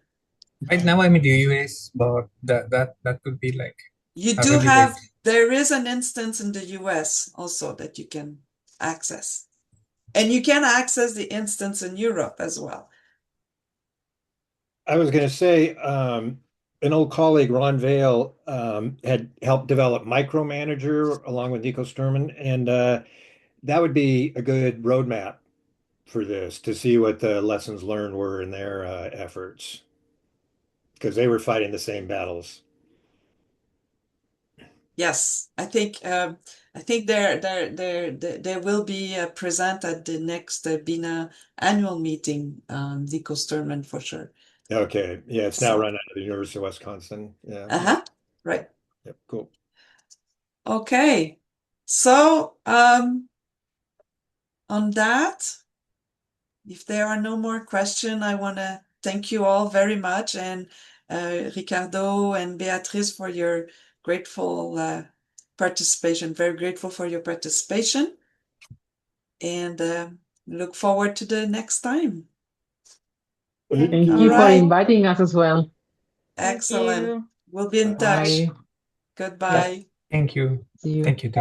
Right now I'm in the US, but that could be like you do have there is an instance in the US also that you can access. And you can access the instance in Europe as well. I was going to say, an old colleague, Ron Vale, had helped develop Micromanager along with Nico Sturman, and that would be a good roadmap for this to see what the lessons learned were in their efforts, because they were fighting the same battles. Yes, I think they will be present at the next BINA annual meeting, Nico Sturman for sure. Okay, yeah, it's now run out of the University of Wisconsin. Yeah. Right. Yep, cool. Okay, so on that, if there are no more questions, I want to thank you all very much, and Ricardo and Beatriz for your grateful participation. Very grateful for your participation, and look forward to the next time. Thank you for inviting us as well. Excellent. We'll be in touch. Goodbye. Thank you. See you. Thank you.